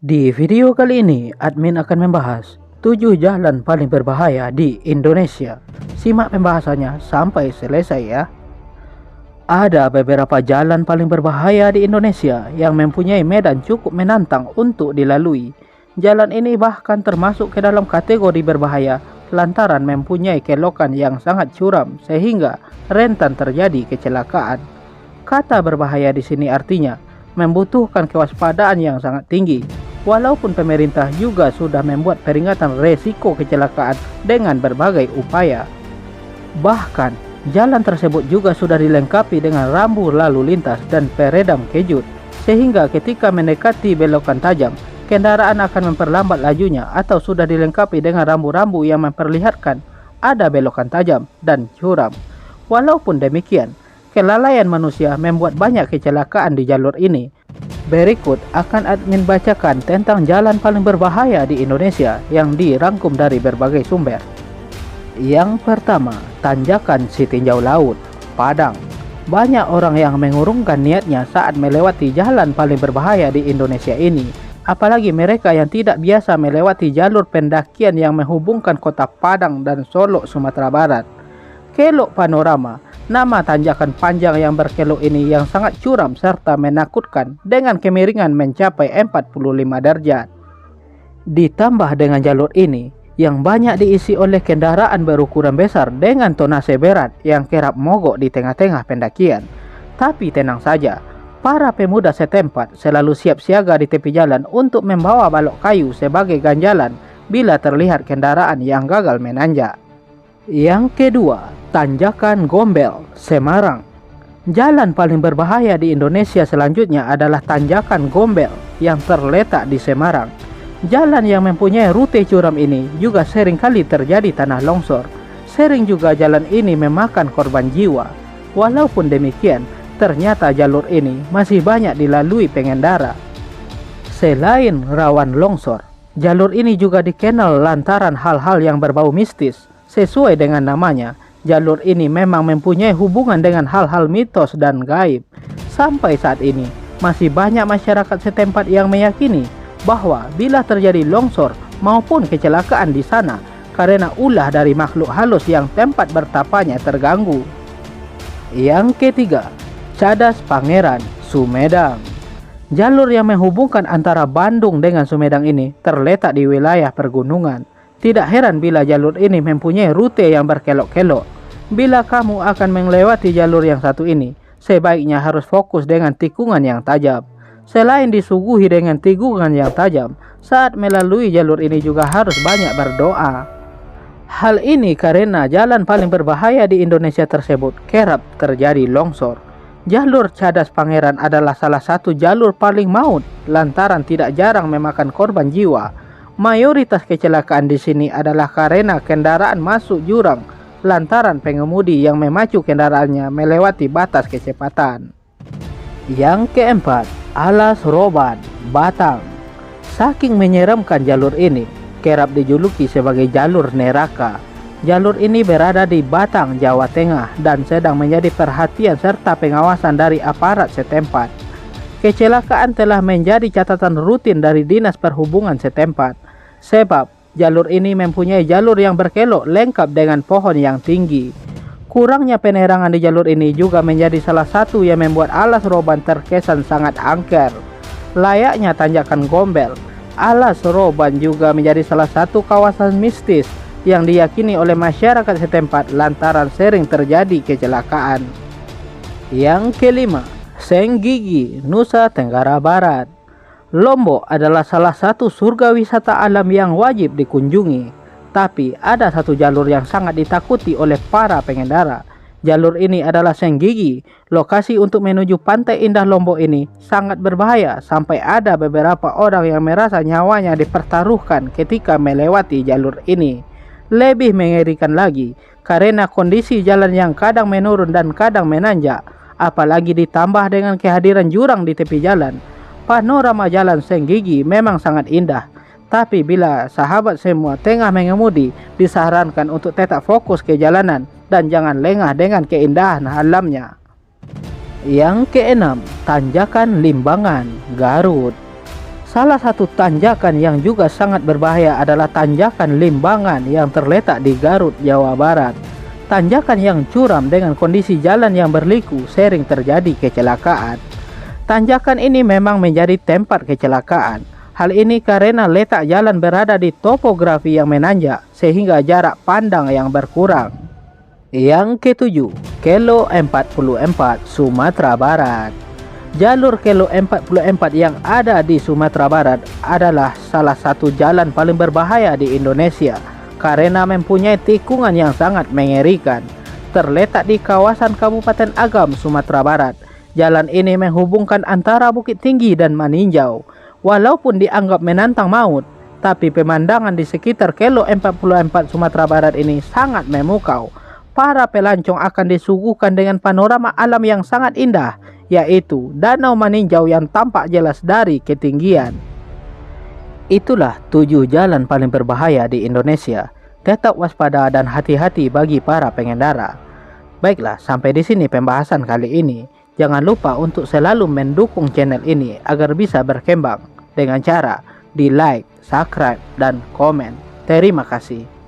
Di video kali ini, admin akan membahas 7 jalan paling berbahaya di Indonesia. Simak pembahasannya sampai selesai ya. Ada beberapa jalan paling berbahaya di Indonesia yang mempunyai medan cukup menantang untuk dilalui. Jalan ini bahkan termasuk ke dalam kategori berbahaya lantaran mempunyai kelokan yang sangat curam sehingga rentan terjadi kecelakaan. Kata berbahaya di sini artinya membutuhkan kewaspadaan yang sangat tinggi. Walaupun pemerintah juga sudah membuat peringatan resiko kecelakaan dengan berbagai upaya. Bahkan, jalan tersebut juga sudah dilengkapi dengan rambu lalu lintas dan peredam kejut, sehingga ketika mendekati belokan tajam, kendaraan akan memperlambat lajunya atau sudah dilengkapi dengan rambu-rambu yang memperlihatkan ada belokan tajam dan curam. Walaupun demikian, kelalaian manusia membuat banyak kecelakaan di jalur ini. Berikut akan admin bacakan tentang jalan paling berbahaya di Indonesia yang dirangkum dari berbagai sumber. Yang pertama, tanjakan Sitinjau Laut, Padang. Banyak orang yang mengurungkan niatnya saat melewati jalan paling berbahaya di Indonesia ini. Apalagi mereka yang tidak biasa melewati jalur pendakian yang menghubungkan kota Padang dan Solo, Sumatera Barat. Kelok Panorama, nama tanjakan panjang yang berkelok ini yang sangat curam serta menakutkan dengan kemiringan mencapai 45 derajat. Ditambah dengan jalur ini yang banyak diisi oleh kendaraan berukuran besar dengan tonase berat yang kerap mogok di tengah-tengah pendakian. Tapi tenang saja, para pemuda setempat selalu siap siaga di tepi jalan untuk membawa balok kayu sebagai ganjalan bila terlihat kendaraan yang gagal menanjak. Yang kedua, tanjakan Gombel, Semarang. Jalan paling berbahaya di Indonesia selanjutnya adalah tanjakan Gombel yang terletak di Semarang. Jalan yang mempunyai rute curam ini juga sering kali terjadi tanah longsor. Sering juga jalan ini memakan korban jiwa. Walaupun demikian, ternyata jalur ini masih banyak dilalui pengendara. Selain rawan longsor, jalur ini juga dikenal lantaran hal-hal yang berbau mistis. Sesuai dengan namanya, jalur ini memang mempunyai hubungan dengan hal-hal mitos dan gaib. Sampai saat ini, masih banyak masyarakat setempat yang meyakini bahwa bila terjadi longsor maupun kecelakaan di sana karena ulah dari makhluk halus yang tempat bertapanya terganggu. Yang ketiga, Cadas Pangeran, Sumedang. Jalur yang menghubungkan antara Bandung dengan Sumedang ini terletak di wilayah pergunungan. Tidak heran bila jalur ini mempunyai rute yang berkelok-kelok. Bila kamu akan melewati jalur yang satu ini, sebaiknya harus fokus dengan tikungan yang tajam. Selain disuguhi dengan tikungan yang tajam, saat melalui jalur ini juga harus banyak berdoa. Hal ini karena jalan paling berbahaya di Indonesia tersebut kerap terjadi longsor. Jalur Cadas Pangeran adalah salah satu jalur paling maut lantaran tidak jarang memakan korban jiwa. Mayoritas kecelakaan di sini adalah karena kendaraan masuk jurang lantaran pengemudi yang memacu kendaraannya melewati batas kecepatan. Yang keempat, Alas Roban, Batang. Saking menyeramkan jalur ini, kerap dijuluki sebagai jalur neraka. Jalur ini berada di Batang, Jawa Tengah dan sedang menjadi perhatian serta pengawasan dari aparat setempat. Kecelakaan telah menjadi catatan rutin dari Dinas Perhubungan setempat. Sebab jalur ini mempunyai jalur yang berkelok lengkap dengan pohon yang tinggi. Kurangnya penerangan di jalur ini juga menjadi salah satu yang membuat Alas Roban terkesan sangat angker. Layaknya tanjakan Gombel, Alas Roban juga menjadi salah satu kawasan mistis yang diyakini oleh masyarakat setempat lantaran sering terjadi kecelakaan. Yang kelima, Senggigi, Nusa Tenggara Barat. Lombok adalah salah satu surga wisata alam yang wajib dikunjungi. Tapi ada satu jalur yang sangat ditakuti oleh para pengendara. Jalur ini adalah Senggigi. Lokasi untuk menuju Pantai Indah Lombok ini sangat berbahaya sampai ada beberapa orang yang merasa nyawanya dipertaruhkan ketika melewati jalur ini. Lebih mengerikan lagi karena kondisi jalan yang kadang menurun dan kadang menanjak, apalagi ditambah dengan kehadiran jurang di tepi jalan. Panorama jalan Senggigi memang sangat indah, tapi bila sahabat semua tengah mengemudi, disarankan untuk tetap fokus ke jalanan dan jangan lengah dengan keindahan alamnya. Yang keenam, Tanjakan Limbangan, Garut. Salah satu tanjakan yang juga sangat berbahaya adalah tanjakan Limbangan yang terletak di Garut, Jawa Barat. Tanjakan yang curam dengan kondisi jalan yang berliku sering terjadi kecelakaan. Tanjakan ini memang menjadi tempat kecelakaan. Hal ini karena letak jalan berada di topografi yang menanjak sehingga jarak pandang yang berkurang. Yang ketujuh, Kelo 44 Sumatera Barat. Jalur Kelo 44 yang ada di Sumatera Barat adalah salah satu jalan paling berbahaya di Indonesia karena mempunyai tikungan yang sangat mengerikan. Terletak di kawasan Kabupaten Agam, Sumatera Barat. Jalan ini menghubungkan antara Bukit Tinggi dan Maninjau. Walaupun dianggap menantang maut, tapi pemandangan di sekitar Kelo 44 Sumatera Barat ini sangat memukau. Para pelancong akan disuguhkan dengan panorama alam yang sangat indah, yaitu Danau Maninjau yang tampak jelas dari ketinggian. Itulah 7 jalan paling berbahaya di Indonesia. Tetap waspada dan hati-hati bagi para pengendara. Baiklah, sampai di sini pembahasan kali ini. Jangan lupa untuk selalu mendukung channel ini agar bisa berkembang dengan cara di like, subscribe, dan komen. Terima kasih.